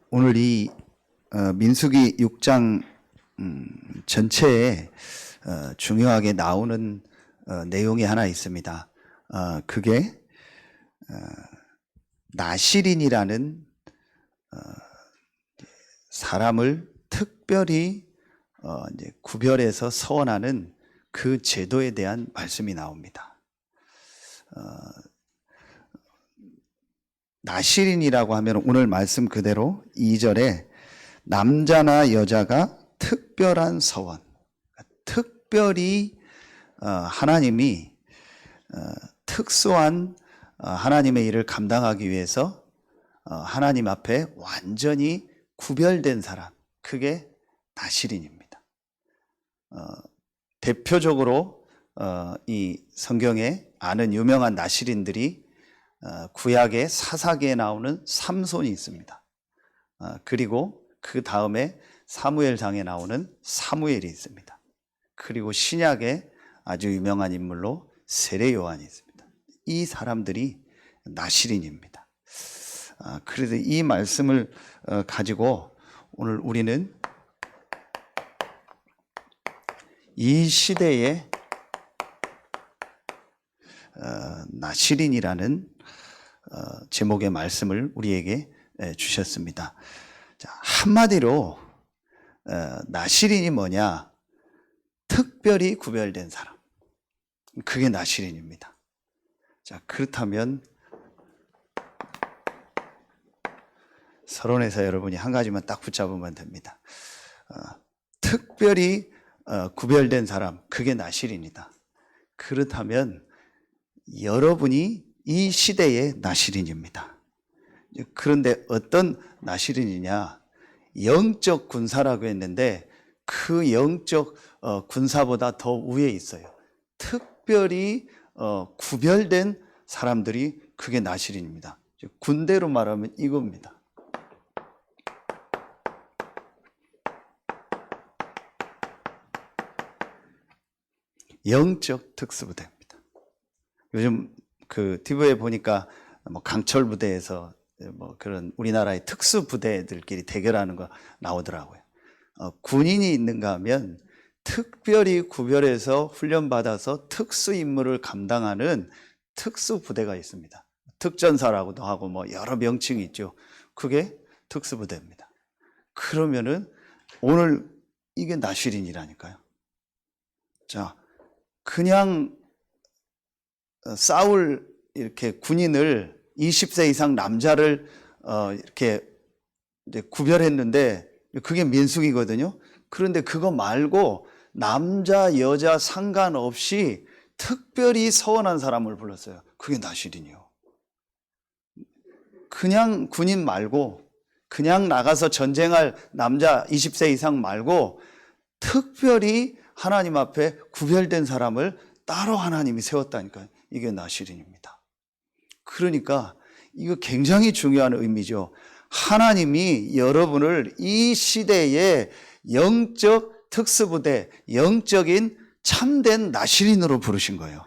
오늘 이 민수기 6장 전체에 중요하게 나오는 내용이 하나 있습니다. 그게 나실인이라는 사람을 특별히 이제 구별해서 서원하는 그 제도에 대한 말씀이 나옵니다. 나실인이라고 하면 오늘 말씀 그대로 2절에 남자나 여자가 특별한 서원, 특별히 하나님이 특수한 하나님의 일을 감당하기 위해서 하나님 앞에 완전히 구별된 사람, 그게 나실인입니다. 대표적으로 이 성경에 아는 유명한 나실인들이 구약의 사사기에 나오는 삼손이 있습니다. 그리고 그 다음에 사무엘상에 나오는 사무엘이 있습니다. 그리고 신약에 아주 유명한 인물로 세례 요한이 있습니다. 이 사람들이 나실인입니다. 그래서 이 말씀을 가지고 오늘 우리는 이 시대의 나실인이라는 제목의 말씀을 우리에게 주셨습니다. 자, 한마디로 나실인이 뭐냐? 특별히 구별된 사람. 그게 나실인입니다. 자, 그렇다면 서론에서 여러분이 한 가지만 딱 붙잡으면 됩니다. 특별히 구별된 사람, 그게 나실인이다. 그렇다면 여러분이 이 시대의 나실인입니다. 그런데 어떤 나실인이냐? 영적 군사라고 했는데 그 영적 군사보다 더 위에 있어요. 특별히 구별된 사람들이 그게 나실인입니다. 군대로 말하면 이겁니다. 영적 특수부대입니다. 요즘 그 TV에 보니까 뭐 강철 부대에서 뭐 그런 우리나라의 특수 부대들끼리 대결하는 거 나오더라고요. 군인이 있는가 하면 특별히 구별해서 훈련받아서 특수 임무를 감당하는 특수 부대가 있습니다. 특전사라고도 하고 뭐 여러 명칭이 있죠. 그게 특수 부대입니다. 그러면은 오늘 이게 나실인이라니까요. 자, 그냥 싸울 이렇게 군인을 20세 이상 남자를 이렇게 이제 구별했는데 그게 민수기거든요. 그런데 그거 말고 남자 여자 상관없이 특별히 서원한 사람을 불렀어요. 그게 나실인이요. 그냥 군인 말고 그냥 나가서 전쟁할 남자 20세 이상 말고 특별히 하나님 앞에 구별된 사람을 따로 하나님이 세웠다니까요. 이게 나실인입니다. 그러니까 이거 굉장히 중요한 의미죠. 하나님이 여러분을 이 시대의 영적 특수부대, 영적인 참된 나실인으로 부르신 거예요.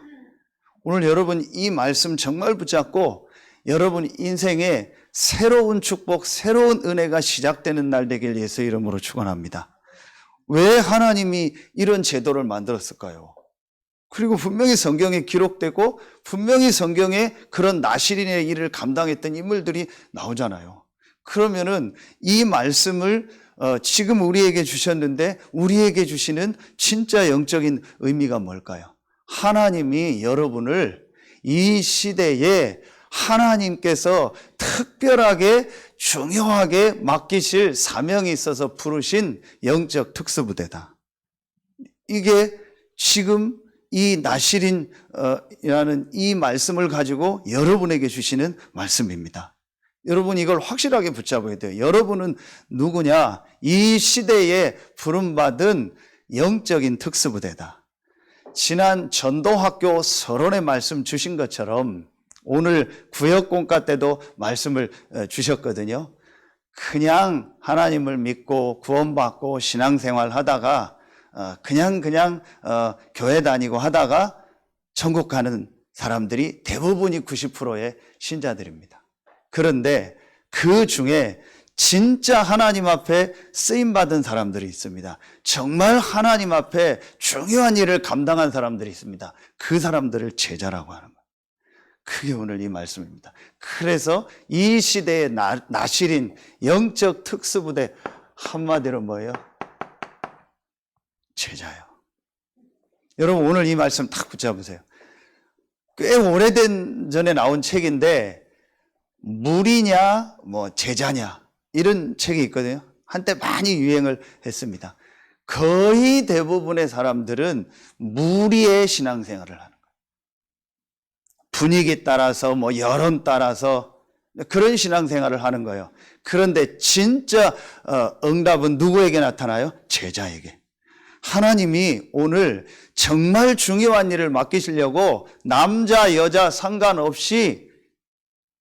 오늘 여러분 이 말씀 정말 붙잡고 여러분 인생에 새로운 축복, 새로운 은혜가 시작되는 날 되길 예수 이름으로 축원합니다. 왜 하나님이 이런 제도를 만들었을까요? 그리고 분명히 성경에 기록되고 분명히 성경에 그런 나실인의 일을 감당했던 인물들이 나오잖아요. 그러면은 이 말씀을 지금 우리에게 주셨는데 우리에게 주시는 진짜 영적인 의미가 뭘까요? 하나님이 여러분을 이 시대에 하나님께서 특별하게 중요하게 맡기실 사명이 있어서 부르신 영적 특수부대다. 이게 지금 이 나실인이라는 이 말씀을 가지고 여러분에게 주시는 말씀입니다. 여러분 이걸 확실하게 붙잡아야 돼요. 여러분은 누구냐? 이 시대에 부름받은 영적인 특수부대다. 지난 전도학교 서론의 말씀 주신 것처럼 오늘 구역공과 때도 말씀을 주셨거든요. 그냥 하나님을 믿고 구원받고 신앙생활 하다가 그냥 교회 다니고 하다가 천국 가는 사람들이 대부분이 90%의 신자들입니다. 그런데 그 중에 진짜 하나님 앞에 쓰임받은 사람들이 있습니다. 정말 하나님 앞에 중요한 일을 감당한 사람들이 있습니다. 그 사람들을 제자라고 하는 거예요. 그게 오늘 이 말씀입니다. 그래서 이 시대의 나실인 영적 특수부대, 한마디로 뭐예요? 제자예요. 여러분 오늘 이 말씀 딱 붙잡으세요. 꽤 오래된 전에 나온 책인데 물이냐 뭐 제자냐 이런 책이 있거든요. 한때 많이 유행을 했습니다. 거의 대부분의 사람들은 무리의 신앙생활을 하는 거예요. 분위기 따라서 뭐 여론 따라서 그런 신앙생활을 하는 거예요. 그런데 진짜 응답은 누구에게 나타나요? 제자에게. 하나님이 오늘 정말 중요한 일을 맡기시려고 남자 여자 상관없이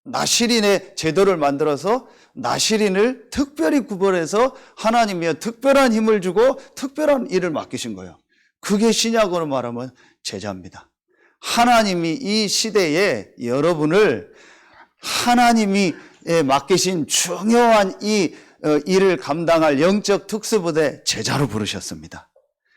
나실인의 제도를 만들어서 나실인을 특별히 구별해서 하나님이 특별한 힘을 주고 특별한 일을 맡기신 거예요. 그게 신약으로 말하면 제자입니다. 하나님이 이 시대에 여러분을 하나님이 맡기신 중요한 이 일을 감당할 영적 특수부대 제자로 부르셨습니다.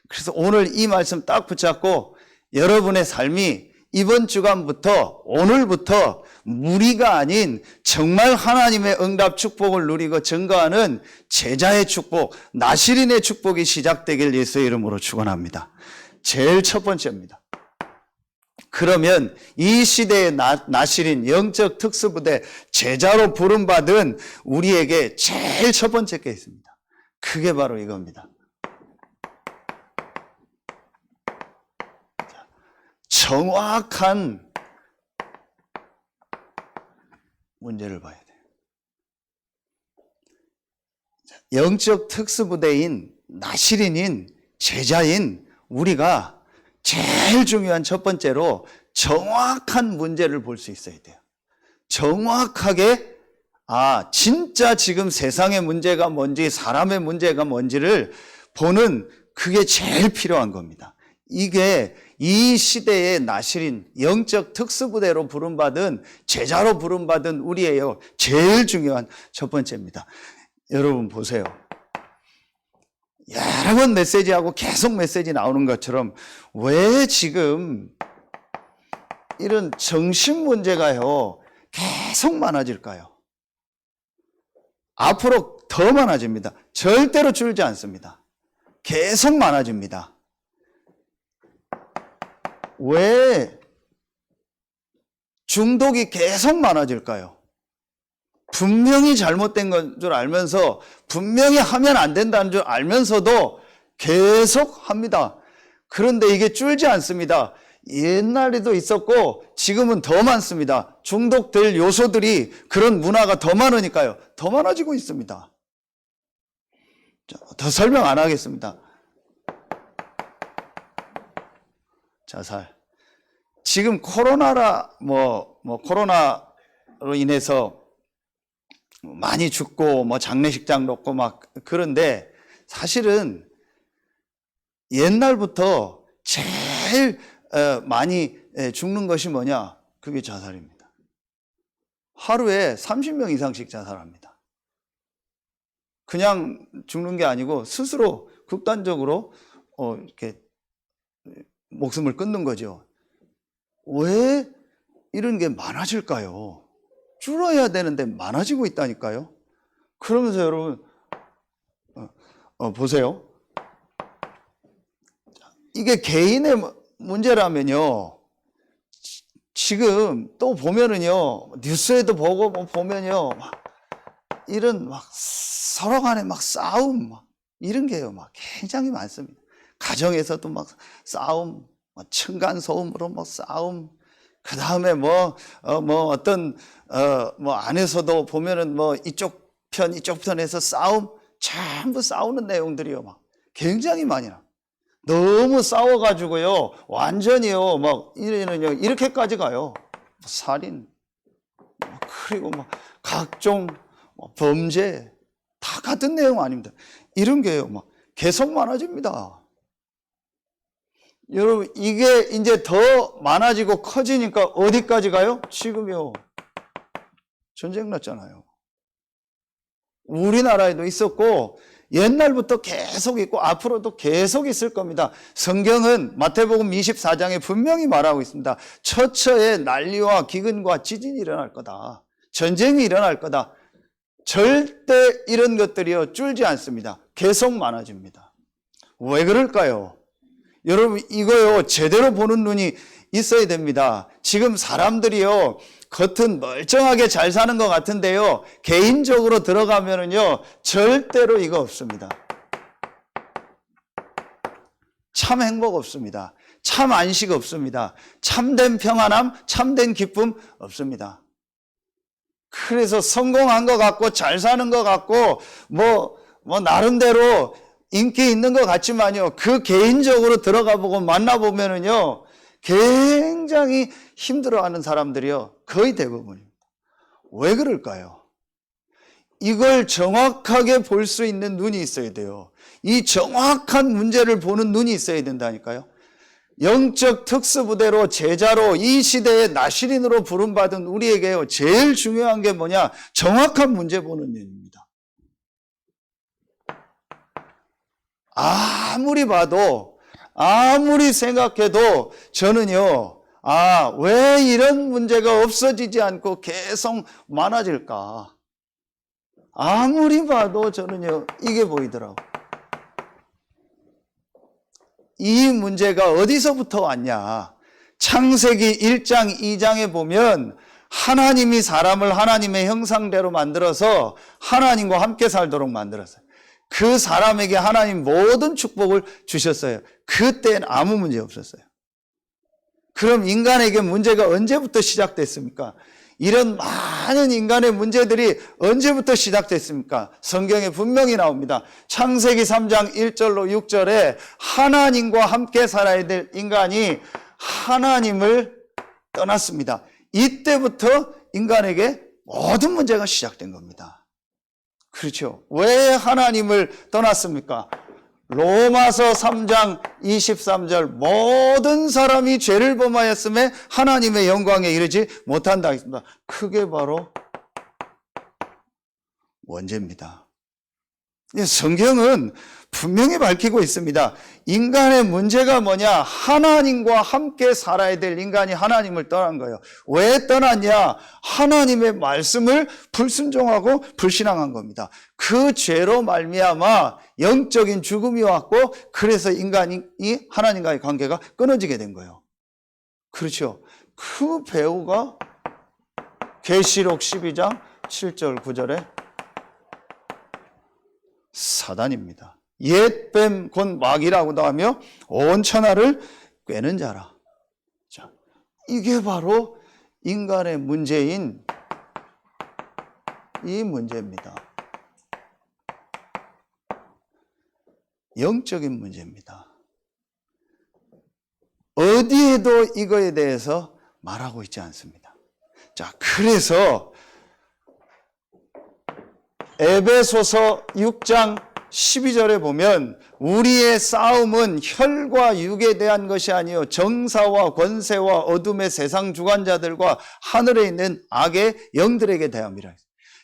그래서 오늘 이 말씀 딱 붙잡고 여러분의 삶이 이번 주간부터 오늘부터 무리가 아닌 정말 하나님의 응답 축복을 누리고 증거하는 제자의 축복, 나실인의 축복이 시작되길 예수의 이름으로 축원합니다. 제일 첫 번째입니다. 그러면 이 시대의 나실인 영적 특수부대 제자로 부름받은 우리에게 제일 첫 번째 게 있습니다. 그게 바로 이겁니다. 정확한 문제를 봐야 돼요. 영적 특수부대인 나실인인 제자인 우리가 제일 중요한 첫 번째로 정확한 문제를 볼 수 있어야 돼요. 정확하게 진짜 지금 세상의 문제가 뭔지 사람의 문제가 뭔지를 보는 그게 제일 필요한 겁니다. 이게 이 시대의 나실인 영적 특수부대로 부름받은 제자로 부름받은 우리예요. 제일 중요한 첫 번째입니다. 여러분 보세요. 여러 번 메시지하고 계속 메시지 나오는 것처럼 왜 지금 이런 정신 문제가요 계속 많아질까요? 앞으로 더 많아집니다. 절대로 줄지 않습니다. 계속 많아집니다. 왜 중독이 계속 많아질까요? 분명히 잘못된 건 줄 알면서 분명히 하면 안 된다는 줄 알면서도 계속 합니다. 그런데 이게 줄지 않습니다. 옛날에도 있었고 지금은 더 많습니다. 중독될 요소들이 그런 문화가 더 많으니까요. 더 많아지고 있습니다. 더 설명 안 하겠습니다. 자살. 지금 코로나로 인해서 많이 죽고 장례식장 놓고 그런데 사실은 옛날부터 제일 많이 죽는 것이 뭐냐? 그게 자살입니다. 하루에 30명 이상씩 자살합니다. 그냥 죽는 게 아니고 스스로 극단적으로 이렇게 목숨을 끊는 거죠. 왜 이런 게 많아질까요? 줄어야 되는데 많아지고 있다니까요. 그러면서 여러분 보세요. 이게 개인의 문제라면요. 지금 또 보면은요. 뉴스에도 보고 보면요. 이런 서로 간에 싸움 이런 게요. 굉장히 많습니다. 가정에서도 싸움, 층간 소음으로 싸움, 그 다음에 어떤 안에서도 보면은 이쪽 편에서 싸움, 전부 싸우는 내용들이요. 굉장히 많이 나. 너무 싸워가지고요, 완전히요, 이렇게까지 가요. 살인, 그리고 각종 범죄, 다 같은 내용 아닙니다. 이런 게요, 계속 많아집니다. 여러분, 이게 이제 더 많아지고 커지니까 어디까지 가요? 지금요. 전쟁 났잖아요. 우리나라에도 있었고 옛날부터 계속 있고 앞으로도 계속 있을 겁니다. 성경은 마태복음 24장에 분명히 말하고 있습니다. 처처에 난리와 기근과 지진이 일어날 거다. 전쟁이 일어날 거다. 절대 이런 것들이요 줄지 않습니다. 계속 많아집니다. 왜 그럴까요? 여러분 이거요 제대로 보는 눈이 있어야 됩니다. 지금 사람들이요 겉은 멀쩡하게 잘 사는 것 같은데요 개인적으로 들어가면은요 절대로 이거 없습니다. 참 행복 없습니다. 참 안식 없습니다. 참된 평안함, 참된 기쁨 없습니다. 그래서 성공한 것 같고 잘 사는 것 같고 뭐 나름대로 인기 있는 것 같지만요 그 개인적으로 들어가 보고 만나보면은요 굉장히 힘들어하는 사람들이요 거의 대부분입니다. 왜 그럴까요? 이걸 정확하게 볼 수 있는 눈이 있어야 돼요. 이 정확한 문제를 보는 눈이 있어야 된다니까요. 영적 특수부대로 제자로 이 시대의 나시린으로 부름받은 우리에게요 제일 중요한 게 뭐냐? 정확한 문제 보는 눈입니다. 아무리 봐도 아무리 생각해도 저는요 왜 이런 문제가 없어지지 않고 계속 많아질까? 아무리 봐도 저는요 이게 보이더라고요. 이 문제가 어디서부터 왔냐? 창세기 1장 2장에 보면 하나님이 사람을 하나님의 형상대로 만들어서 하나님과 함께 살도록 만들었어요. 그 사람에게 하나님 모든 축복을 주셨어요. 그때는 아무 문제 없었어요. 그럼 인간에게 문제가 언제부터 시작됐습니까? 이런 많은 인간의 문제들이 언제부터 시작됐습니까? 성경에 분명히 나옵니다. 창세기 3장 1절로 6절에 하나님과 함께 살아야 될 인간이 하나님을 떠났습니다. 이때부터 인간에게 모든 문제가 시작된 겁니다. 그렇죠. 왜 하나님을 떠났습니까? 로마서 3장 23절 모든 사람이 죄를 범하였음에 하나님의 영광에 이르지 못한다 했습니다. 그게 바로 원죄입니다. 성경은 분명히 밝히고 있습니다. 인간의 문제가 뭐냐? 하나님과 함께 살아야 될 인간이 하나님을 떠난 거예요. 왜 떠났냐? 하나님의 말씀을 불순종하고 불신앙한 겁니다. 그 죄로 말미암아 영적인 죽음이 왔고 그래서 인간이 하나님과의 관계가 끊어지게 된 거예요. 그렇죠. 그 배우가 계시록 12장 7절 9절에 사단입니다. 옛뱀 곧 마귀라고도 하며 온 천하를 꿰는 자라. 자, 이게 바로 인간의 문제인 이 문제입니다. 영적인 문제입니다. 어디에도 이거에 대해서 말하고 있지 않습니다. 자, 그래서 에베소서 6장 12절에 보면 우리의 싸움은 혈과 육에 대한 것이 아니요 정사와 권세와 어둠의 세상 주관자들과 하늘에 있는 악의 영들에게 대함이라.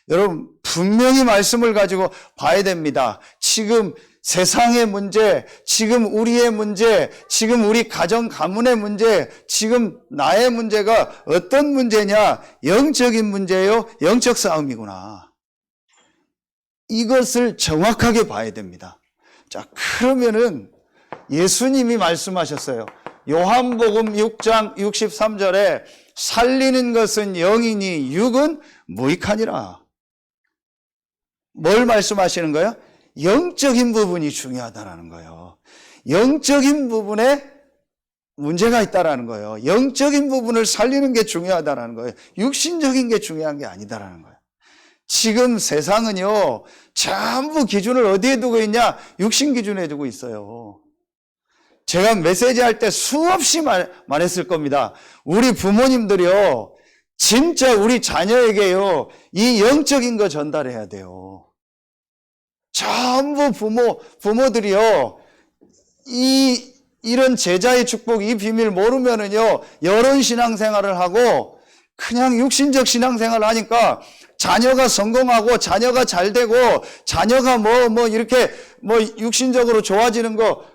여러분 분명히 말씀을 가지고 봐야 됩니다. 지금 세상의 문제, 지금 우리의 문제, 지금 우리 가정 가문의 문제, 지금 나의 문제가 어떤 문제냐? 영적인 문제예요. 영적 싸움이구나. 이것을 정확하게 봐야 됩니다. 자, 그러면은 예수님이 말씀하셨어요. 요한복음 6장 63절에 살리는 것은 영이니 육은 무익하니라. 뭘 말씀하시는 거예요? 영적인 부분이 중요하다는 거예요. 영적인 부분에 문제가 있다는 거예요. 영적인 부분을 살리는 게 중요하다는 거예요. 육신적인 게 중요한 게 아니다라는 거예요. 지금 세상은요 전부 기준을 어디에 두고 있냐? 육신 기준에 두고 있어요. 제가 메시지 할 때 수없이 말했을 겁니다. 우리 부모님들이요 진짜 우리 자녀에게요 이 영적인 거 전달해야 돼요. 전부 부모들이요 이런 제자의 축복 이 비밀 모르면은요 여론 신앙생활을 하고 그냥 육신적 신앙생활을 하니까 자녀가 성공하고 자녀가 잘 되고 자녀가 이렇게 육신적으로 좋아지는 거,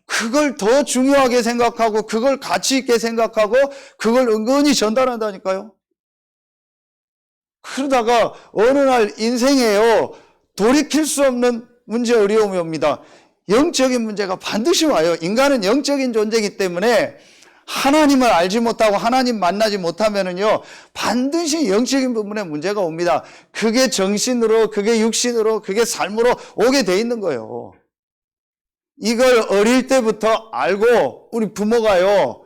그걸 더 중요하게 생각하고 그걸 가치 있게 생각하고 그걸 은근히 전달한다니까요. 그러다가 어느 날 인생에요, 돌이킬 수 없는 문제, 어려움이 옵니다. 영적인 문제가 반드시 와요. 인간은 영적인 존재이기 때문에 하나님을 알지 못하고 하나님 만나지 못하면은요, 반드시 영적인 부분에 문제가 옵니다. 그게 정신으로, 그게 육신으로, 그게 삶으로 오게 돼 있는 거예요. 이걸 어릴 때부터 알고 우리 부모가요,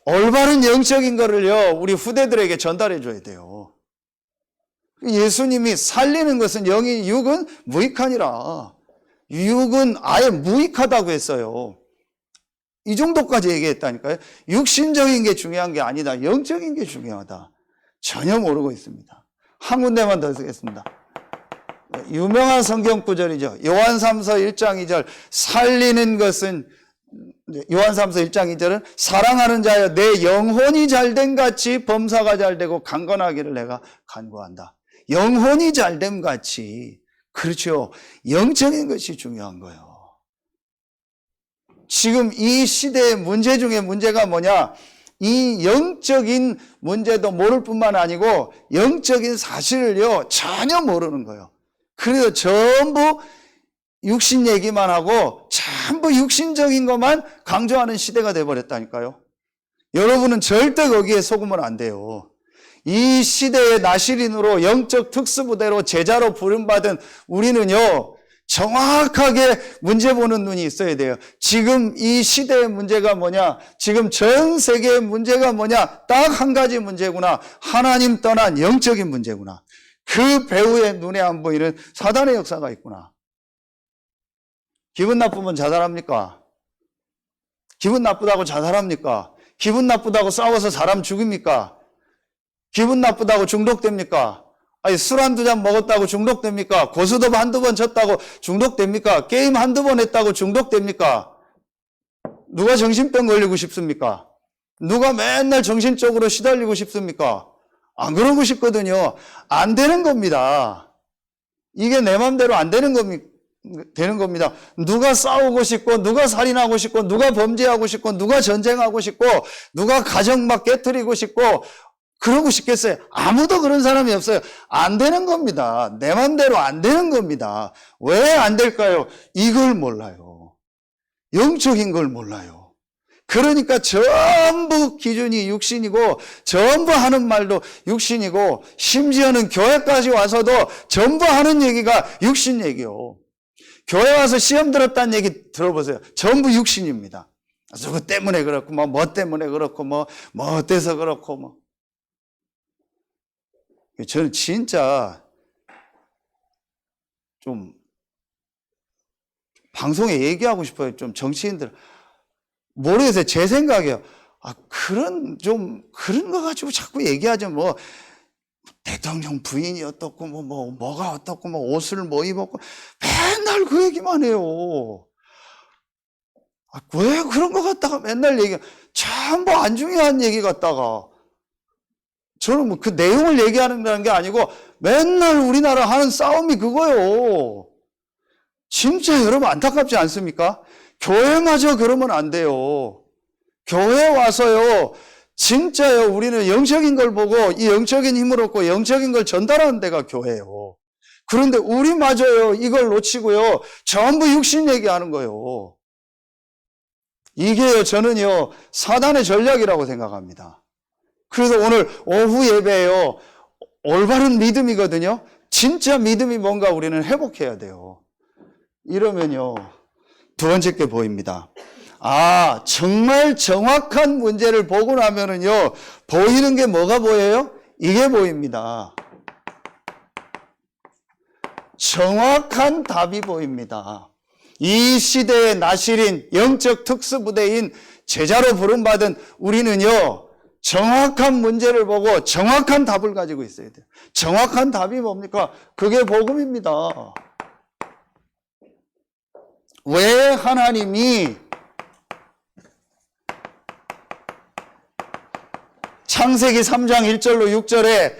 올바른 영적인 거를요, 우리 후대들에게 전달해 줘야 돼요. 예수님이 살리는 것은 영이, 육은 무익하니라. 육은 아예 무익하다고 했어요. 이 정도까지 얘기했다니까요. 육신적인 게 중요한 게 아니다. 영적인 게 중요하다. 전혀 모르고 있습니다. 한 군데만 더 쓰겠습니다. 유명한 성경 구절이죠. 요한삼서 1장 2절. 살리는 것은, 요한삼서 1장 2절은 사랑하는 자여 내 영혼이 잘됨 같이 범사가 잘되고 강건하기를 내가 간구한다. 영혼이 잘됨 같이. 그렇죠. 영적인 것이 중요한 거예요. 지금 이 시대의 문제 중에 문제가 뭐냐? 이 영적인 문제도 모를 뿐만 아니고 영적인 사실을요, 전혀 모르는 거예요. 그래서 전부 육신 얘기만 하고 전부 육신적인 것만 강조하는 시대가 돼버렸다니까요. 여러분은 절대 거기에 속으면 안 돼요. 이 시대의 나시린으로 영적 특수부대로 제자로 부름받은 우리는요, 정확하게 문제 보는 눈이 있어야 돼요. 지금 이 시대의 문제가 뭐냐? 지금 전 세계의 문제가 뭐냐? 딱 한 가지 문제구나. 하나님 떠난 영적인 문제구나. 그 배후의 눈에 안 보이는 사단의 역사가 있구나. 기분 나쁘면 자살합니까? 기분 나쁘다고 자살합니까? 기분 나쁘다고 싸워서 사람 죽입니까? 기분 나쁘다고 중독됩니까? 아니, 술 한두 잔 먹었다고 중독됩니까? 고스톱 한두 번 쳤다고 중독됩니까? 게임 한두 번 했다고 중독됩니까? 누가 정신병 걸리고 싶습니까? 누가 맨날 정신적으로 시달리고 싶습니까? 안 그러고 싶거든요. 안 되는 겁니다. 이게 내 맘대로 안 되는 겁니다. 누가 싸우고 싶고, 누가 살인하고 싶고, 누가 범죄하고 싶고, 누가 전쟁하고 싶고, 누가 가정 막 깨트리고 싶고, 그러고 싶겠어요? 아무도 그런 사람이 없어요. 안 되는 겁니다. 내 맘대로 안 되는 겁니다. 왜 안 될까요? 이걸 몰라요. 영적인 걸 몰라요. 그러니까 전부 기준이 육신이고, 전부 하는 말도 육신이고, 심지어는 교회까지 와서도 전부 하는 얘기가 육신 얘기요. 교회 와서 시험 들었다는 얘기 들어보세요. 전부 육신입니다. 누구 때문에 그렇고, 뭐 때문에 그렇고, 뭐 어때서 그렇고, 저는 진짜 좀 방송에 얘기하고 싶어요. 좀 정치인들. 모르겠어요. 제 생각이에요. 그런 거 가지고 자꾸 얘기하죠. 대통령 부인이 어떻고, 뭐가 어떻고, 옷을 입었고, 맨날 그 얘기만 해요. 왜 그런 거 갖다가 맨날 전부 안 중요한 얘기 갖다가. 저는 그 내용을 얘기하는 게 아니고 맨날 우리나라 하는 싸움이 그거예요. 진짜 여러분 안타깝지 않습니까? 교회마저 그러면 안 돼요. 교회 와서요, 진짜요, 우리는 영적인 걸 보고 이 영적인 힘을 얻고 영적인 걸 전달하는 데가 교회예요. 그런데 우리마저요, 이걸 놓치고요, 전부 육신 얘기하는 거예요. 이게요, 저는요, 사단의 전략이라고 생각합니다. 그래서 오늘 오후 예배에요, 올바른 믿음이거든요. 진짜 믿음이 뭔가 우리는 회복해야 돼요. 이러면요, 두 번째 게 보입니다. 정말 정확한 문제를 보고 나면은요, 보이는 게 뭐가 보여요? 이게 보입니다. 정확한 답이 보입니다. 이 시대의 나시린 영적 특수부대인 제자로 부름받은 우리는요, 정확한 문제를 보고 정확한 답을 가지고 있어야 돼요. 정확한 답이 뭡니까? 그게 복음입니다. 왜 하나님이 창세기 3장 1절로 6절에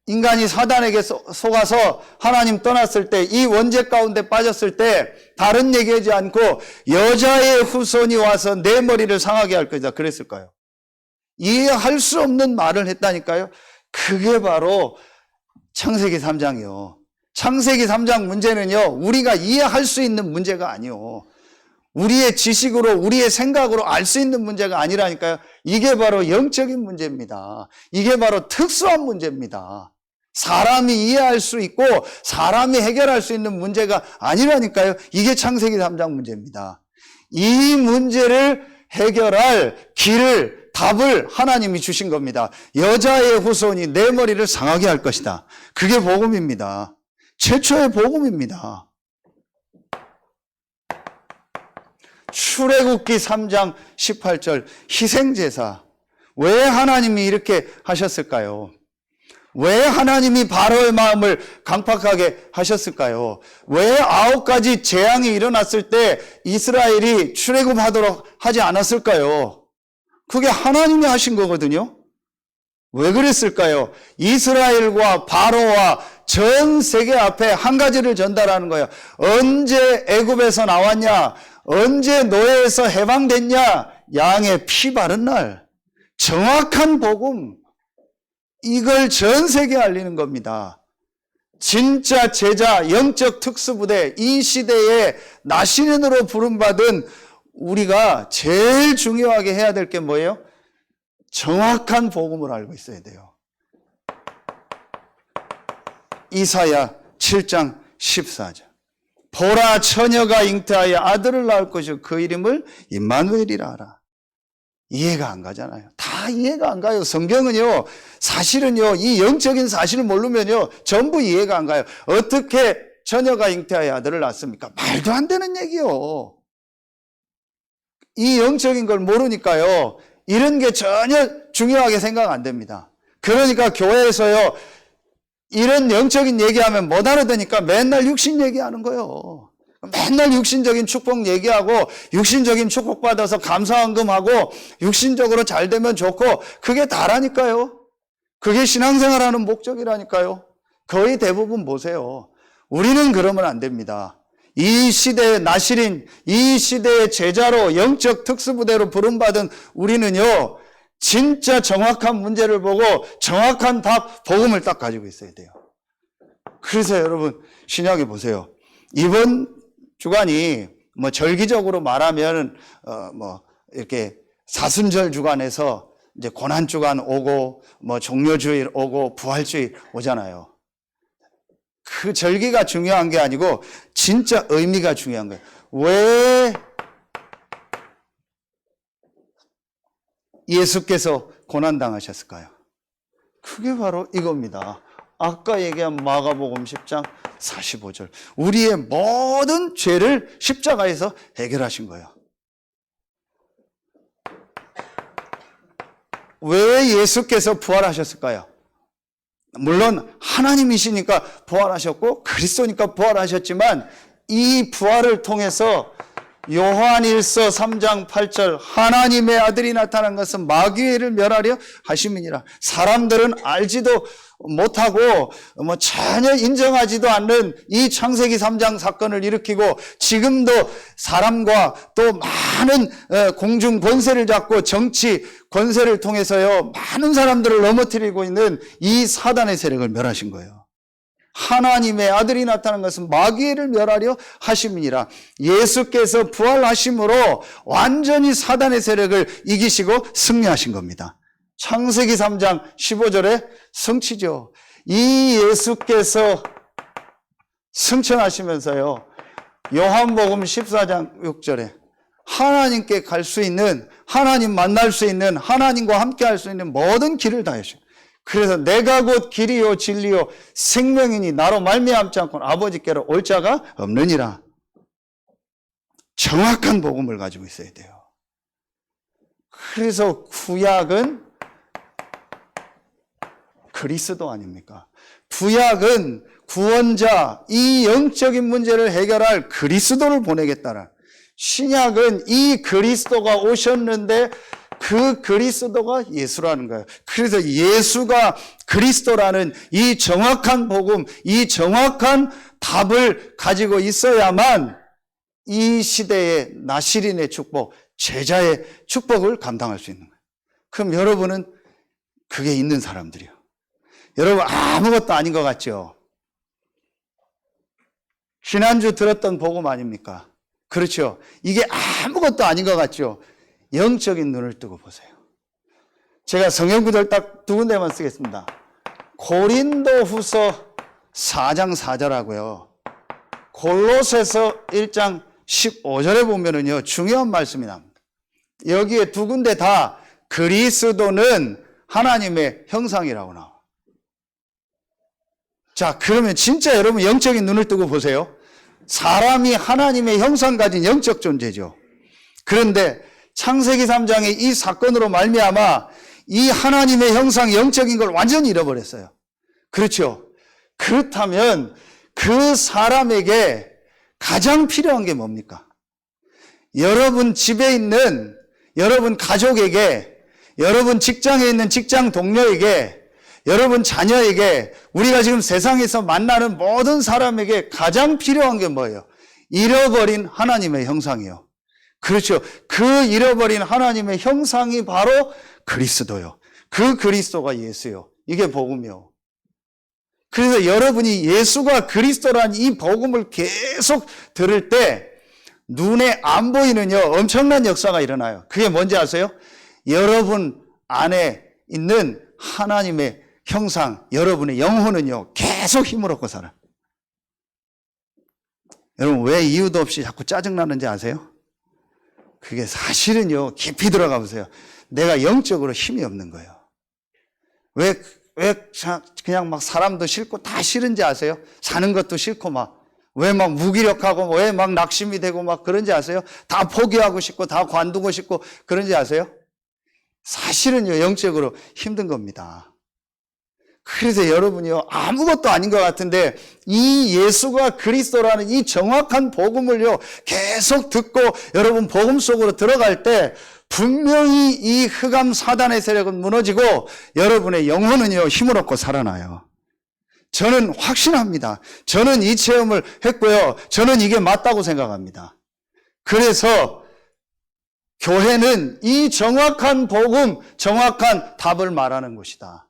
인간이 사단에게 속아서 하나님 떠났을 때, 이 원죄 가운데 빠졌을 때 다른 얘기하지 않고 여자의 후손이 와서 내 머리를 상하게 할 것이다 그랬을까요? 이해할 수 없는 말을 했다니까요. 그게 바로 창세기 3장이요. 창세기 3장 문제는요, 우리가 이해할 수 있는 문제가 아니요. 우리의 지식으로, 우리의 생각으로 알 수 있는 문제가 아니라니까요. 이게 바로 영적인 문제입니다. 이게 바로 특수한 문제입니다. 사람이 이해할 수 있고 사람이 해결할 수 있는 문제가 아니라니까요. 이게 창세기 3장 문제입니다. 이 문제를 해결할 길을, 답을 하나님이 주신 겁니다. 여자의 후손이 내 머리를 상하게 할 것이다. 그게 복음입니다. 최초의 복음입니다. 출애굽기 3장 18절 희생제사. 왜 하나님이 이렇게 하셨을까요? 왜 하나님이 바로의 마음을 강팍하게 하셨을까요? 왜 9가지 재앙이 일어났을 때 이스라엘이 출애굽하도록 하지 않았을까요? 그게 하나님이 하신 거거든요. 왜 그랬을까요? 이스라엘과 바로와 전 세계 앞에 한 가지를 전달하는 거예요. 언제 애굽에서 나왔냐? 언제 노예에서 해방됐냐? 양의 피 바른 날. 정확한 복음. 이걸 전 세계에 알리는 겁니다. 진짜 제자, 영적 특수부대, 이 시대에 나시린으로 부름받은 우리가 제일 중요하게 해야 될 게 뭐예요? 정확한 복음을 알고 있어야 돼요. 이사야 7장 14절. 보라, 처녀가 잉태하여 아들을 낳을 것이요 그 이름을 임마누엘이라 하라. 이해가 안 가잖아요. 다 이해가 안 가요. 성경은요, 사실은요, 이 영적인 사실을 모르면요, 전부 이해가 안 가요. 어떻게 처녀가 잉태하여 아들을 낳습니까? 말도 안 되는 얘기요. 이 영적인 걸 모르니까요, 이런 게 전혀 중요하게 생각 안 됩니다. 그러니까 교회에서요, 이런 영적인 얘기하면 못 알아듣으니까 맨날 육신 얘기하는 거예요. 맨날 육신적인 축복 얘기하고 육신적인 축복 받아서 감사헌금하고 육신적으로 잘 되면 좋고 그게 다라니까요. 그게 신앙생활하는 목적이라니까요. 거의 대부분 보세요. 우리는 그러면 안 됩니다. 이 시대의 나시린, 이 시대의 제자로 영적 특수부대로 부름받은 우리는요, 진짜 정확한 문제를 보고 정확한 답, 복음을 딱 가지고 있어야 돼요. 그래서 여러분, 신약에 보세요. 이번 주간이 뭐 절기적으로 말하면 이렇게 사순절 주간에서 이제 고난 주간 오고 뭐 종료주일 오고 부활주일 오잖아요. 그 절기가 중요한 게 아니고 진짜 의미가 중요한 거예요. 왜 예수께서 고난당하셨을까요? 그게 바로 이겁니다. 아까 얘기한 마가복음 10장 45절. 우리의 모든 죄를 십자가에서 해결하신 거예요. 왜 예수께서 부활하셨을까요? 물론 하나님이시니까 부활하셨고 그리스도니까 부활하셨지만 이 부활을 통해서 요한일서 3장 8절 하나님의 아들이 나타난 것은 마귀를 멸하려 하심이니라. 사람들은 알지도 못하고 전혀 인정하지도 않는 이 창세기 3장 사건을 일으키고 지금도 사람과 또 많은 공중 권세를 잡고 정치 권세를 통해서요 많은 사람들을 넘어뜨리고 있는 이 사단의 세력을 멸하신 거예요. 하나님의 아들이 나타난 것은 마귀를 멸하려 하심이니라. 예수께서 부활하심으로 완전히 사단의 세력을 이기시고 승리하신 겁니다. 창세기 3장 15절에 성취죠. 이 예수께서 승천하시면서요 요한복음 14장 6절에 하나님께 갈 수 있는, 하나님 만날 수 있는, 하나님과 함께 할 수 있는 모든 길을 다 하셔요. 그래서 내가 곧 길이요 진리요 생명이니 나로 말미암지 않고는 아버지께로 올 자가 없느니라. 정확한 복음을 가지고 있어야 돼요. 그래서 구약은 그리스도 아닙니까? 구약은 구원자, 이 영적인 문제를 해결할 그리스도를 보내겠다는, 신약은 이 그리스도가 오셨는데 그 그리스도가 예수라는 거예요. 그래서 예수가 그리스도라는 이 정확한 복음, 이 정확한 답을 가지고 있어야만 이 시대의 나시린의 축복, 제자의 축복을 감당할 수 있는 거예요. 그럼 여러분은 그게 있는 사람들이요. 여러분 아무것도 아닌 것 같죠? 지난주 들었던 복음 아닙니까? 그렇죠? 이게 아무것도 아닌 것 같죠? 영적인 눈을 뜨고 보세요. 제가 성경 구절 딱 두 군데만 쓰겠습니다. 고린도 후서 4장 4절하고요. 골로새서 1장 15절에 보면은요, 중요한 말씀이 나옵니다. 여기에 두 군데 다 그리스도는 하나님의 형상이라고 나와요. 자, 그러면 진짜 여러분 영적인 눈을 뜨고 보세요. 사람이 하나님의 형상 가진 영적 존재죠. 그런데 창세기 3장의 이 사건으로 말미암아 이 하나님의 형상 영적인 걸 완전히 잃어버렸어요. 그렇죠? 그렇다면 그 사람에게 가장 필요한 게 뭡니까? 여러분 집에 있는 여러분 가족에게, 여러분 직장에 있는 직장 동료에게, 여러분 자녀에게, 우리가 지금 세상에서 만나는 모든 사람에게 가장 필요한 게 뭐예요? 잃어버린 하나님의 형상이요. 그렇죠. 그 잃어버린 하나님의 형상이 바로 그리스도요. 그 그리스도가 예수요. 이게 복음이요. 그래서 여러분이 예수가 그리스도라는 이 복음을 계속 들을 때 눈에 안 보이는요, 엄청난 역사가 일어나요. 그게 뭔지 아세요? 여러분 안에 있는 하나님의 형상, 여러분의 영혼은요, 계속 힘을 얻고 살아요. 여러분, 왜 이유도 없이 자꾸 짜증나는지 아세요? 그게 사실은요, 깊이 들어가 보세요. 내가 영적으로 힘이 없는 거예요. 왜 그냥 막 사람도 싫고 다 싫은지 아세요? 사는 것도 싫고 왜 막 무기력하고 왜 막 낙심이 되고 막 그런지 아세요? 다 포기하고 싶고 다 관두고 싶고 그런지 아세요? 사실은요, 영적으로 힘든 겁니다. 그래서 여러분이요, 아무것도 아닌 것 같은데 이 예수가 그리스도라는 이 정확한 복음을요 계속 듣고 여러분 복음 속으로 들어갈 때 분명히 이 흑암 사단의 세력은 무너지고 여러분의 영혼은요 힘을 얻고 살아나요. 저는 확신합니다. 저는 이 체험을 했고요, 저는 이게 맞다고 생각합니다. 그래서 교회는 이 정확한 복음, 정확한 답을 말하는 곳이다.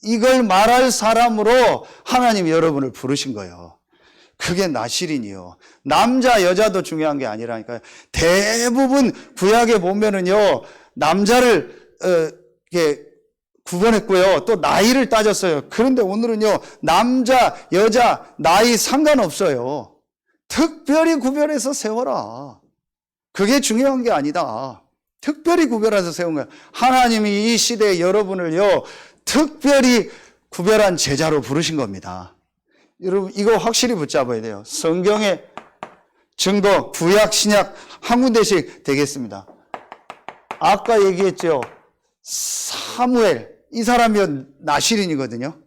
이걸 말할 사람으로 하나님이 여러분을 부르신 거예요. 그게 나시린이요. 남자, 여자도 중요한 게 아니라니까요. 대부분 구약에 보면은요, 남자를, 이렇게 구분했고요. 또 나이를 따졌어요. 그런데 오늘은요, 남자, 여자, 나이 상관없어요. 특별히 구별해서 세워라. 그게 중요한 게 아니다. 특별히 구별해서 세운 거예요. 하나님이 이 시대에 여러분을요, 특별히 구별한 제자로 부르신 겁니다. 여러분, 이거 확실히 붙잡아야 돼요. 성경의 증거, 구약, 신약 한 군데씩 되겠습니다. 아까 얘기했죠. 사무엘, 이 사람이 나시린이거든요.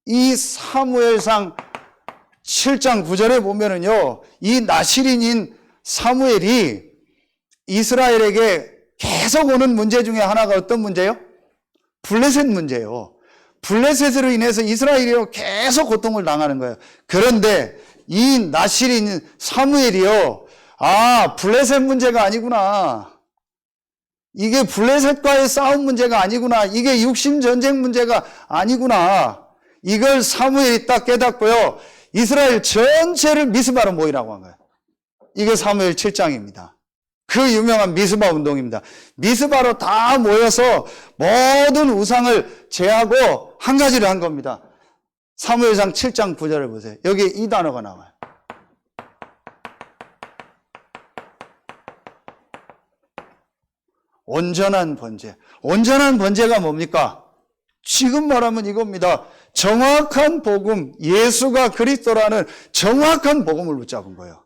이 사무엘상 7장 9절에 보면은요, 이 나시린인 사무엘이 이스라엘에게 계속 오는 문제 중에 하나가 어떤 문제요? 블레셋 문제예요. 블레셋으로 인해서 이스라엘이 계속 고통을 당하는 거예요. 그런데 이 나실인 사무엘이요, 블레셋 문제가 아니구나. 이게 블레셋과의 싸움 문제가 아니구나. 이게 육신 전쟁 문제가 아니구나. 이걸 사무엘이 딱 깨닫고요, 이스라엘 전체를 미스바로 모이라고 한 거예요. 이게 사무엘 7장입니다. 그 유명한 미스바 운동입니다. 미스바로 다 모여서 모든 우상을 제하고 한 가지를 한 겁니다. 사무엘상 7장 9절을 보세요. 여기에 이 단어가 나와요. 온전한 번제. 온전한 번제가 뭡니까? 지금 말하면 이겁니다. 정확한 복음, 예수가 그리스도라는 정확한 복음을 붙잡은 거예요.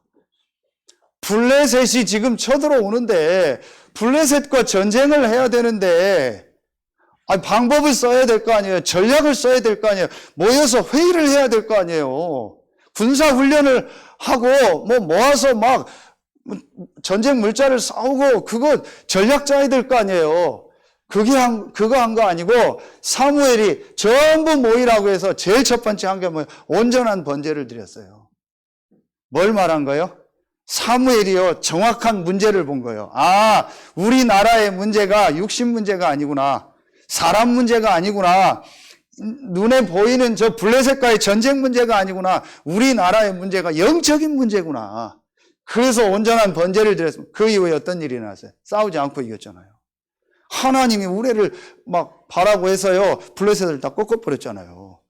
블레셋이 지금 쳐들어오는데 블레셋과 전쟁을 해야 되는데 방법을 써야 될 거 아니에요. 전략을 써야 될 거 아니에요. 모여서 회의를 해야 될 거 아니에요. 군사훈련을 하고 모아서 막 전쟁 물자를 싸우고 그거 전략 짜야 될 거 아니에요. 그거 한 거 아니고 사무엘이 전부 모이라고 해서 제일 첫 번째 한 게 뭐예요? 온전한 번제를 드렸어요. 뭘 말한 거예요? 사무엘이요, 정확한 문제를 본 거예요. 아, 우리나라의 문제가 육신 문제가 아니구나. 사람 문제가 아니구나. 눈에 보이는 저 블레셋과의 전쟁 문제가 아니구나. 우리나라의 문제가 영적인 문제구나. 그래서 온전한 번제를 드렸습니다. 그 이후에 어떤 일이 일어났어요? 싸우지 않고 이겼잖아요. 하나님이 우리를 막 바라고 해서요, 블레셋을 다 꺾어버렸잖아요.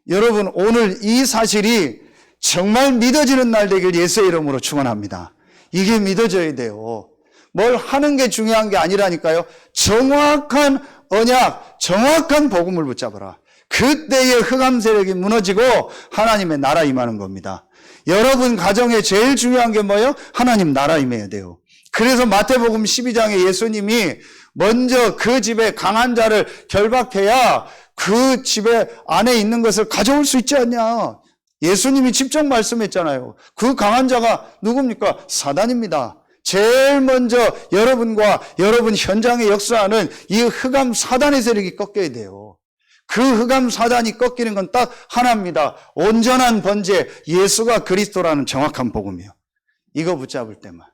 여러분, 오늘 이 사실이 정말 믿어지는 날 되길 예수의 이름으로 축원합니다. 이게 믿어져야 돼요. 뭘 하는 게 중요한 게 아니라니까요. 정확한 언약, 정확한 복음을 붙잡아라. 그때의 흑암 세력이 무너지고 하나님의 나라 임하는 겁니다. 여러분 가정에 제일 중요한 게 뭐예요? 하나님 나라 임해야 돼요. 그래서 마태복음 12장에 예수님이 먼저 그 집에 강한 자를 결박해야 그 집에 안에 있는 것을 가져올 수 있지 않냐. 예수님이 직접 말씀했잖아요. 그 강한 자가 누굽니까? 사단입니다. 제일 먼저 여러분과 여러분 현장에 역사하는 이 흑암 사단의 세력이 꺾여야 돼요. 그 흑암 사단이 꺾이는 건 딱 하나입니다. 온전한 번제, 예수가 그리스도라는 정확한 복음이요. 이거 붙잡을 때만.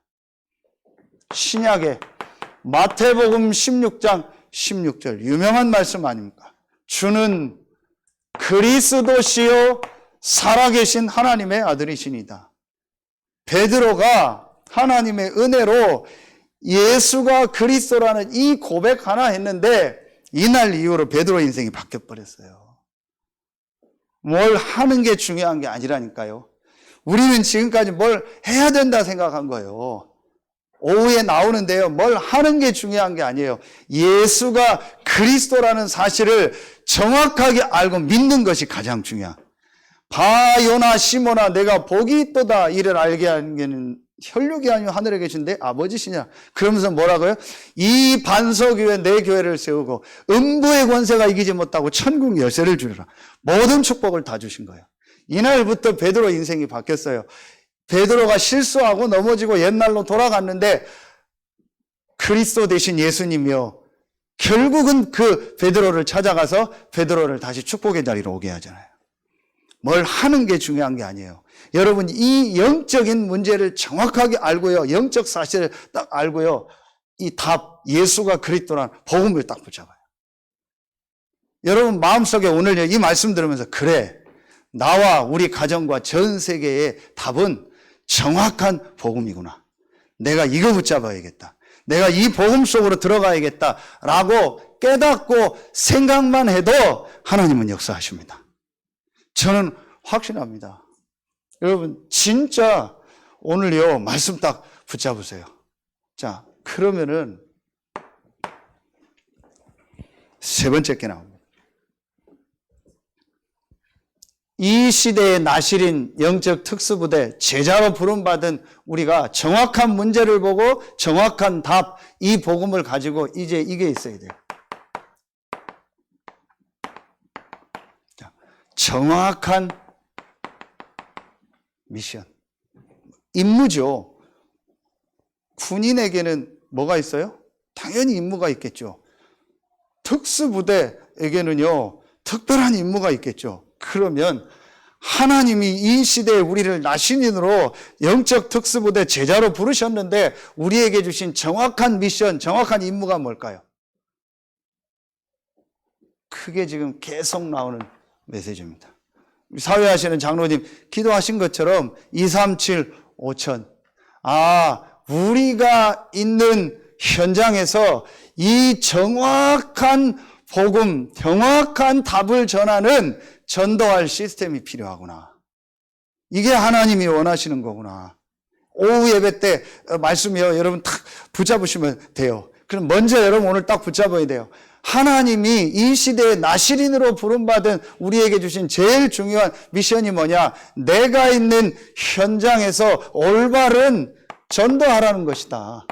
신약에 마태복음 16장 16절 유명한 말씀 아닙니까? 주는 그리스도시요 살아계신 하나님의 아들이시니다. 베드로가 하나님의 은혜로 예수가 그리스도라는 이 고백 하나 했는데 이날 이후로 베드로 인생이 바뀌어버렸어요. 뭘 하는 게 중요한 게 아니라니까요. 우리는 지금까지 뭘 해야 된다 생각한 거예요. 오후에 나오는데요, 뭘 하는 게 중요한 게 아니에요. 예수가 그리스도라는 사실을 정확하게 알고 믿는 것이 가장 중요한. 바요나 시모나 내가 복이 있도다 이를 알게 하는 게는 혈육이 아니요 하늘에 계신 내 아버지시냐. 그러면서 뭐라고요? 이 반석 위에 내 교회를 세우고 음부의 권세가 이기지 못하고 천국 열쇠를 주리라. 모든 축복을 다 주신 거예요. 이날부터 베드로 인생이 바뀌었어요. 베드로가 실수하고 넘어지고 옛날로 돌아갔는데 그리스도 대신 예수님이요, 결국은 그 베드로를 찾아가서 베드로를 다시 축복의 자리로 오게 하잖아요. 뭘 하는 게 중요한 게 아니에요. 여러분, 이 영적인 문제를 정확하게 알고요, 영적 사실을 딱 알고요, 이 답, 예수가 그리스도란 복음을 딱 붙잡아요. 여러분 마음속에 오늘 이 말씀 들으면서 그래, 나와 우리 가정과 전 세계의 답은 정확한 복음이구나. 내가 이거 붙잡아야겠다. 내가 이 복음 속으로 들어가야겠다라고 깨닫고 생각만 해도 하나님은 역사하십니다. 저는 확신합니다. 여러분 진짜 오늘요 말씀 딱 붙잡으세요. 자, 그러면은 세 번째 게 나옵니다. 이 시대의 나실인 영적 특수부대 제자로 부름받은 우리가 정확한 문제를 보고 정확한 답, 이 복음을 가지고 이제 이게 있어야 돼요. 자, 정확한 미션, 임무죠. 군인에게는 뭐가 있어요? 당연히 임무가 있겠죠. 특수부대에게는요 특별한 임무가 있겠죠. 그러면 하나님이 이 시대에 우리를 나신인으로 영적 특수부대 제자로 부르셨는데 우리에게 주신 정확한 미션, 정확한 임무가 뭘까요? 크게 지금 계속 나오는 메시지입니다. 사회하시는 장로님 기도하신 것처럼 237 5천, 우리가 있는 현장에서 이 정확한 복음, 정확한 답을 전하는 전도할 시스템이 필요하구나. 이게 하나님이 원하시는 거구나. 오후 예배 때 말씀이요, 여러분 딱 붙잡으시면 돼요. 그럼 먼저 여러분 오늘 딱 붙잡아야 돼요. 하나님이 이 시대의 나실인으로 부름받은 우리에게 주신 제일 중요한 미션이 뭐냐? 내가 있는 현장에서 올바른 전도하라는 것이다.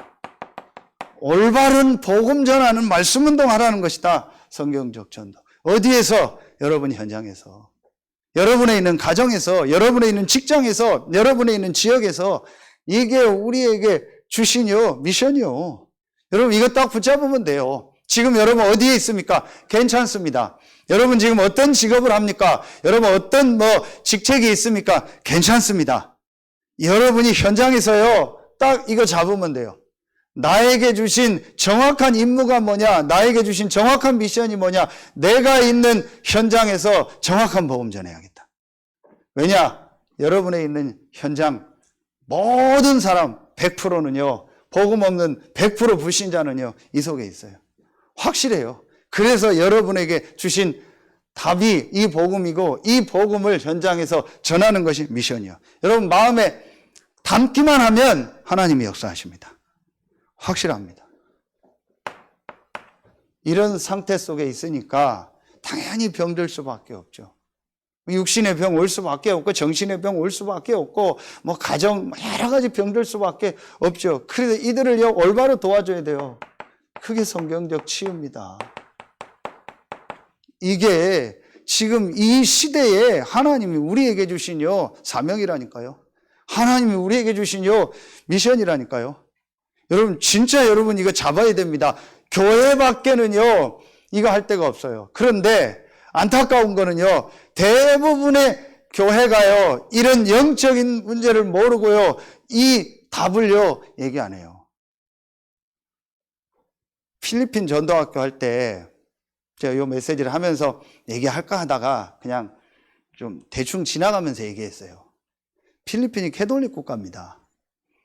올바른 복음 전하는 말씀 운동하라는 것이다. 성경적 전도. 어디에서? 여러분 현장에서. 여러분에 있는 가정에서, 여러분에 있는 직장에서, 여러분에 있는 지역에서 이게 우리에게 주신요 미션이요. 여러분 이거 딱 붙잡으면 돼요. 지금 여러분 어디에 있습니까? 괜찮습니다. 여러분 지금 어떤 직업을 합니까? 여러분 어떤 직책이 있습니까? 괜찮습니다. 여러분이 현장에서요 딱 이거 잡으면 돼요. 나에게 주신 정확한 임무가 뭐냐? 나에게 주신 정확한 미션이 뭐냐? 내가 있는 현장에서 정확한 복음 전해야겠다. 왜냐? 여러분에 있는 현장 모든 사람 100%는요. 복음 없는 100% 불신자는요. 이 속에 있어요. 확실해요. 그래서 여러분에게 주신 답이 이 복음이고 이 복음을 현장에서 전하는 것이 미션이요. 여러분 마음에 담기만 하면 하나님이 역사하십니다. 확실합니다. 이런 상태 속에 있으니까 당연히 병들 수밖에 없죠. 육신의 병 올 수밖에 없고 정신의 병 올 수밖에 없고 가정 여러 가지 병들 수밖에 없죠. 그래서 이들을요 올바로 도와줘야 돼요. 그게 성경적 치유입니다. 이게 지금 이 시대에 하나님이 우리에게 주신요 사명이라니까요. 하나님이 우리에게 주신요 미션이라니까요. 여러분 진짜 여러분 이거 잡아야 됩니다. 교회 밖에는요 이거 할 데가 없어요. 그런데 안타까운 거는요 대부분의 교회가요 이런 영적인 문제를 모르고요 이 답을요 얘기 안 해요. 필리핀 전도학교 할 때 제가 이 메시지를 하면서 얘기할까 하다가 그냥 좀 대충 지나가면서 얘기했어요. 필리핀이 캐톨릭 국가입니다.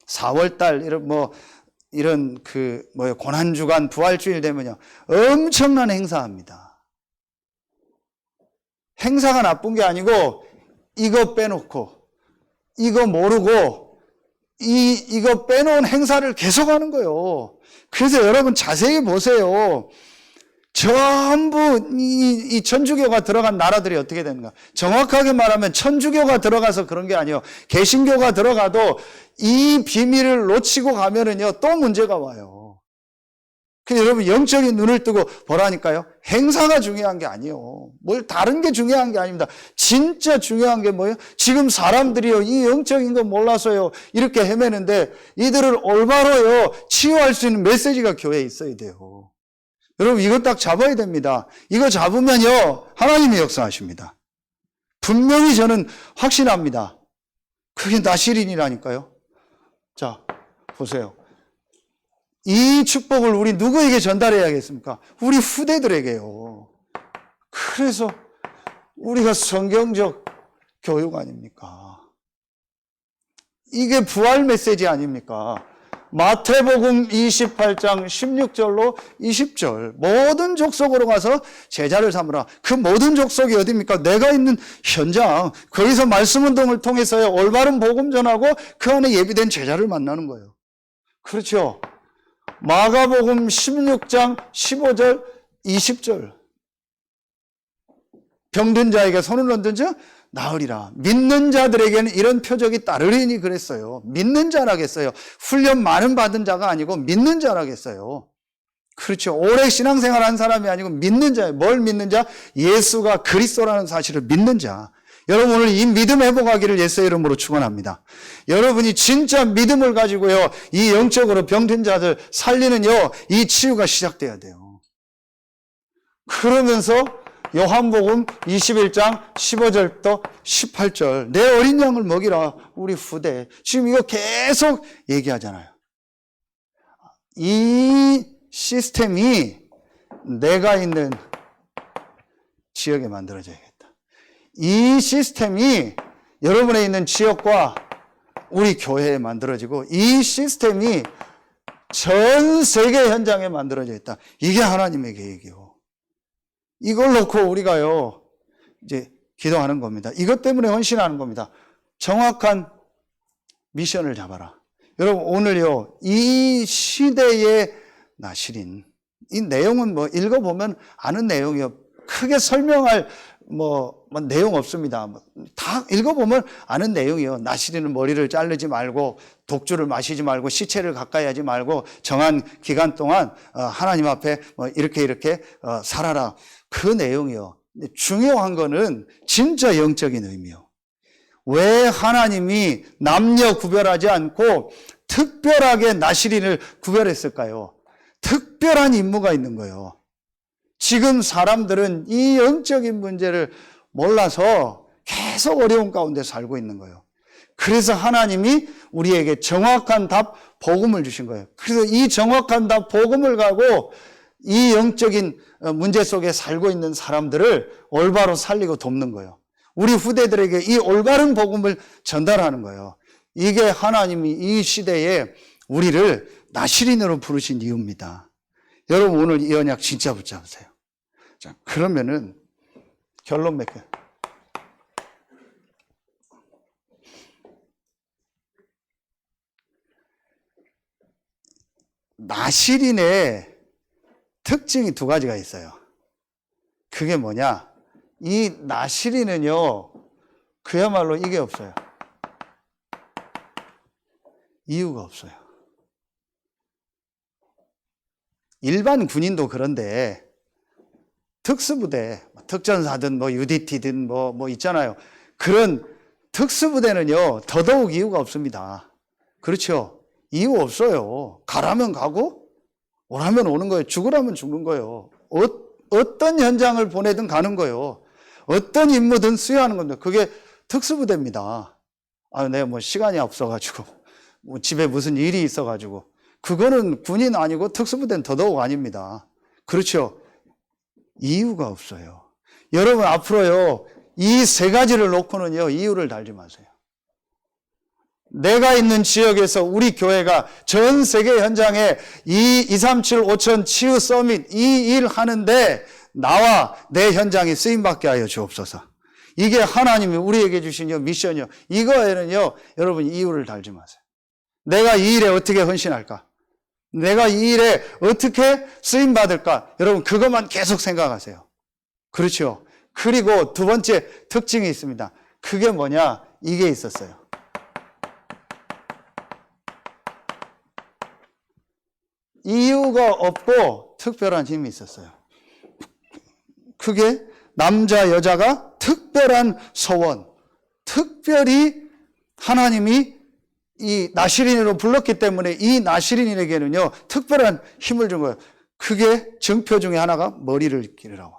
4월달 이런 고난주간 부활주일 되면요 엄청난 행사합니다. 행사가 나쁜 게 아니고 이거 빼놓고 이거 모르고 이거 빼놓은 행사를 계속하는 거예요. 그래서 여러분 자세히 보세요. 전부 이 천주교가 들어간 나라들이 어떻게 되는가? 정확하게 말하면 천주교가 들어가서 그런 게 아니에요. 개신교가 들어가도 이 비밀을 놓치고 가면은요 또 문제가 와요. 그래서 여러분 영적인 눈을 뜨고 보라니까요. 행사가 중요한 게 아니에요. 뭘 다른 게 중요한 게 아닙니다. 진짜 중요한 게 뭐예요? 지금 사람들이요 이 영적인 거 몰라서요 이렇게 헤매는데 이들을 올바로요 치유할 수 있는 메시지가 교회에 있어야 돼요. 여러분 이거 딱 잡아야 됩니다. 이거 잡으면요 하나님이 역사하십니다. 분명히 저는 확신합니다. 그게 나시린이라니까요. 자 보세요. 이 축복을 우리 누구에게 전달해야겠습니까? 우리 후대들에게요. 그래서 우리가 성경적 교육 아닙니까? 이게 부활 메시지 아닙니까? 마태복음 28장 16절로 20절 모든 족속으로 가서 제자를 삼으라. 그 모든 족속이 어디입니까? 내가 있는 현장. 거기서 말씀 운동을 통해서요 올바른 복음 전하고 그 안에 예비된 제자를 만나는 거예요. 그렇죠? 마가복음 16장 15절 20절 병든 자에게 손을 얹은 자 나으리라. 믿는 자들에게는 이런 표적이 따르리니 그랬어요. 믿는 자라겠어요. 훈련 많은 받은 자가 아니고 믿는 자라겠어요. 그렇죠. 오래 신앙생활한 사람이 아니고 믿는 자예요. 뭘 믿는 자? 예수가 그리스도라는 사실을 믿는 자. 여러분 오늘 이 믿음 회복하기를 예수의 이름으로 축원합니다. 여러분이 진짜 믿음을 가지고요 이 영적으로 병든 자들 살리는요 이 치유가 시작돼야 돼요. 그러면서 요한복음 21장 15절부터 18절 내 어린 양을 먹이라 우리 후대. 지금 이거 계속 얘기하잖아요. 이 시스템이 내가 있는 지역에 만들어져야겠다. 이 시스템이 여러분에 있는 지역과 우리 교회에 만들어지고 이 시스템이 전 세계 현장에 만들어져 있다. 이게 하나님의 계획이요. 이걸 놓고 우리가요 이제 기도하는 겁니다. 이것 때문에 헌신하는 겁니다. 정확한 미션을 잡아라. 여러분 오늘요 이 시대의 나시린 이 내용은 읽어보면 아는 내용이요. 크게 설명할 내용 없습니다. 다 읽어보면 아는 내용이요. 나시린은 머리를 자르지 말고 독주를 마시지 말고 시체를 가까이 하지 말고 정한 기간 동안 하나님 앞에 이렇게 살아라. 그 내용이요. 중요한 거는 진짜 영적인 의미요. 왜 하나님이 남녀 구별하지 않고 특별하게 나시린을 구별했을까요? 특별한 임무가 있는 거예요. 지금 사람들은 이 영적인 문제를 몰라서 계속 어려운 가운데 살고 있는 거예요. 그래서 하나님이 우리에게 정확한 답, 복음을 주신 거예요. 그래서 이 정확한 답, 복음을 가고 이 영적인 문제 속에 살고 있는 사람들을 올바로 살리고 돕는 거예요. 우리 후대들에게 이 올바른 복음을 전달하는 거예요. 이게 하나님이 이 시대에 우리를 나시린으로 부르신 이유입니다. 여러분 오늘 이 언약 진짜 붙잡으세요. 자, 그러면은 결론 맺게요. 나시린의 특징이 두 가지가 있어요. 그게 뭐냐? 이 나시린은요, 그야말로 이게 없어요. 이유가 없어요. 일반 군인도 그런데 특수부대, 특전사든 뭐 UDT든 뭐 있잖아요. 그런 특수부대는요, 더더욱 이유가 없습니다. 그렇죠? 이유 없어요. 가라면 가고 오라면 오는 거예요. 죽으라면 죽는 거예요. 어떤 현장을 보내든 가는 거예요. 어떤 임무든 수행하는 겁니다. 그게 특수부대입니다. 내가 뭐 시간이 없어가지고 뭐 집에 무슨 일이 있어가지고 그거는 군인 아니고 특수부대는 더더욱 아닙니다. 그렇죠? 이유가 없어요. 여러분 앞으로요 이 세 가지를 놓고는요 이유를 달지 마세요. 내가 있는 지역에서 우리 교회가 전 세계 현장에 이 237 5천 치유 서밋 이 일 하는데 나와 내 현장이 쓰임받게 하여 주옵소서. 이게 하나님이 우리에게 주신 미션이요. 이거에는요 여러분 이유를 달지 마세요. 내가 이 일에 어떻게 헌신할까? 내가 이 일에 어떻게 쓰임받을까? 여러분 그것만 계속 생각하세요. 그렇죠? 그리고 두 번째 특징이 있습니다. 그게 뭐냐? 이게 있었어요. 이유가 없고 특별한 힘이 있었어요. 그게 남자 여자가 특별한 소원, 특별히 하나님이 이 나시린으로 불렀기 때문에 이 나시린에게는요 특별한 힘을 준 거예요. 그게 증표 중에 하나가 머리를 기르라고.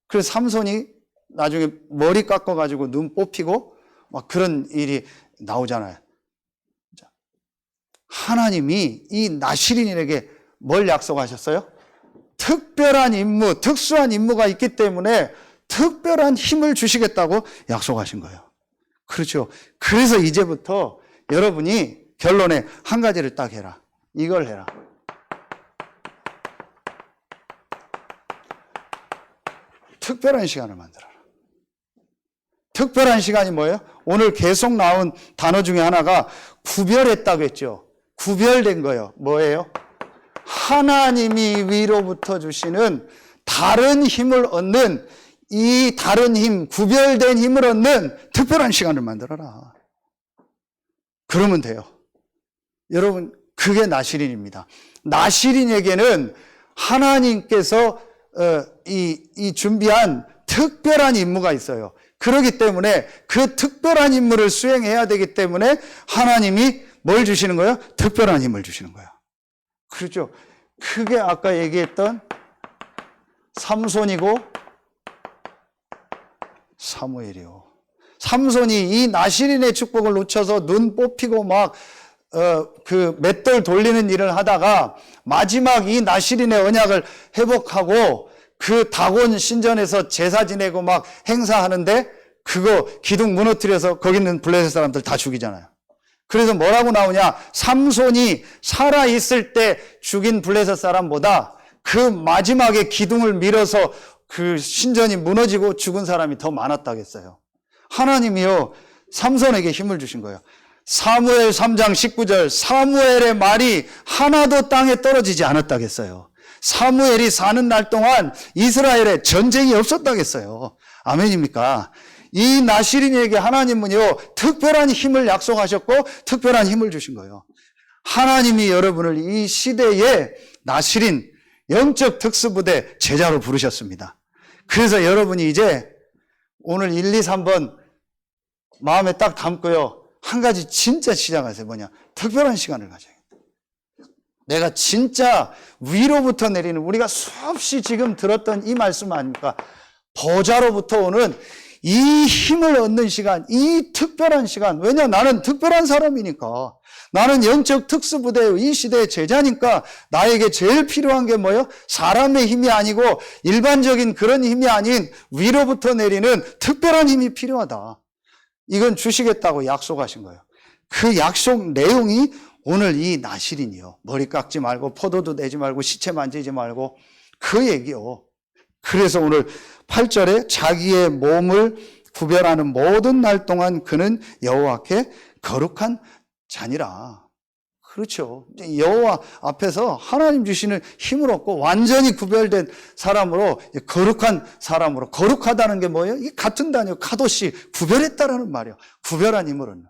그래서 삼손이 나중에 머리 깎아가지고 눈 뽑히고 막 그런 일이 나오잖아요. 하나님이 이 나시린에게 뭘 약속하셨어요? 특별한 임무, 특수한 임무가 있기 때문에 특별한 힘을 주시겠다고 약속하신 거예요. 그렇죠. 그래서 이제부터 여러분이 결론에 한 가지를 딱 해라. 이걸 해라. 특별한 시간을 만들어라. 특별한 시간이 뭐예요? 오늘 계속 나온 단어 중에 하나가 구별했다고 했죠. 구별된 거예요. 뭐예요? 하나님이 위로부터 주시는 다른 힘을 얻는 이 다른 힘, 구별된 힘을 얻는 특별한 시간을 만들어라. 그러면 돼요. 여러분, 그게 나시린입니다. 나시린에게는 하나님께서 이 준비한 특별한 임무가 있어요. 그렇기 때문에 그 특별한 임무를 수행해야 되기 때문에 하나님이 뭘 주시는 거예요? 특별한 힘을 주시는 거예요. 그렇죠. 그게 아까 얘기했던 삼손이고 사무엘이요. 삼손이 이 나시린의 축복을 놓쳐서 눈 뽑히고 막 그 맷돌 돌리는 일을 하다가 마지막 이 나시린의 언약을 회복하고 그 다곤 신전에서 제사 지내고 막 행사하는데 그거 기둥 무너뜨려서 거기 있는 블레셋 사람들 다 죽이잖아요. 그래서 뭐라고 나오냐? 삼손이 살아있을 때 죽인 블레셋 사람보다 그 마지막에 기둥을 밀어서 그 신전이 무너지고 죽은 사람이 더 많았다겠어요. 하나님이요 삼손에게 힘을 주신 거예요. 사무엘 3장 19절 사무엘의 말이 하나도 땅에 떨어지지 않았다겠어요. 사무엘이 사는 날 동안 이스라엘에 전쟁이 없었다겠어요. 아멘입니까? 이 나시린에게 하나님은요 특별한 힘을 약속하셨고 특별한 힘을 주신 거예요. 하나님이 여러분을 이 시대에 나시린 영적 특수부대 제자로 부르셨습니다. 그래서 여러분이 이제 오늘 1, 2, 3번 마음에 딱 담고요. 한 가지 진짜 시작하세요. 뭐냐? 특별한 시간을 가져야겠다. 내가 진짜 위로부터 내리는, 우리가 수없이 지금 들었던 이 말씀 아닙니까? 보좌로부터 오는 이 힘을 얻는 시간, 이 특별한 시간. 왜냐? 나는 특별한 사람이니까. 나는 영적 특수부대의 이 시대의 제자니까 나에게 제일 필요한 게 뭐예요? 사람의 힘이 아니고 일반적인 그런 힘이 아닌 위로부터 내리는 특별한 힘이 필요하다. 이건 주시겠다고 약속하신 거예요. 그 약속 내용이 오늘 이 나실인이요. 머리 깎지 말고 포도도 내지 말고 시체 만지지 말고 그 얘기요. 그래서 오늘 8절에 자기의 몸을 구별하는 모든 날 동안 그는 여호와께 거룩한 자니라. 그렇죠. 여호와 앞에서 하나님 주시는 힘을 얻고 완전히 구별된 사람으로, 거룩한 사람으로. 거룩하다는 게 뭐예요? 이게 같은 단어요. 카도시, 구별했다라는 말이에요. 구별한 힘을 얻는.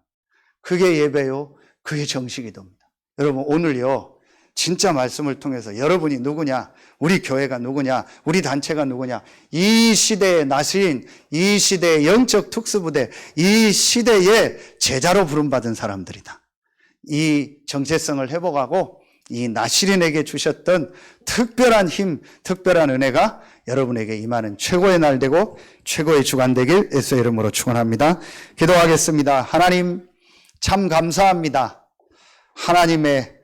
그게 예배요. 그게 정식이 됩니다. 여러분, 오늘요, 진짜 말씀을 통해서 여러분이 누구냐, 우리 교회가 누구냐, 우리 단체가 누구냐, 이 시대의 나시인, 이 시대의 영적 특수부대, 이 시대의 제자로 부름받은 사람들이다. 이 정체성을 회복하고 이 나시린에게 주셨던 특별한 힘, 특별한 은혜가 여러분에게 임하는 최고의 날 되고 최고의 주간 되길 예수의 이름으로 축원합니다. 기도하겠습니다. 하나님, 참 감사합니다. 하나님의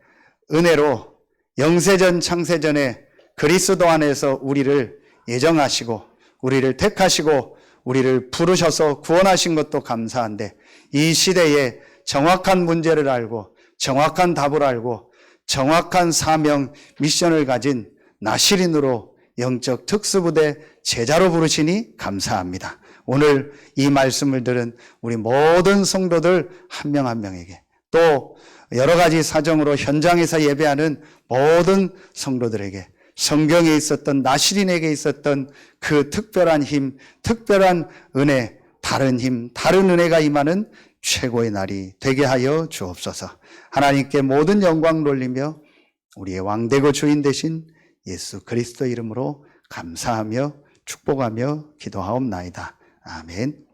은혜로 영세전 창세전에 그리스도 안에서 우리를 예정하시고 우리를 택하시고 우리를 부르셔서 구원하신 것도 감사한데, 이 시대에 정확한 문제를 알고 정확한 답을 알고 정확한 사명 미션을 가진 나시린으로 영적 특수부대 제자로 부르시니 감사합니다. 오늘 이 말씀을 들은 우리 모든 성도들 한 명 한 명에게, 또 여러 가지 사정으로 현장에서 예배하는 모든 성도들에게 성경에 있었던 나시린에게 있었던 그 특별한 힘, 특별한 은혜, 다른 힘, 다른 은혜가 임하는 최고의 날이 되게 하여 주옵소서. 하나님께 모든 영광 돌리며 우리의 왕되고 주인 되신 예수 그리스도 이름으로 감사하며 축복하며 기도하옵나이다. 아멘.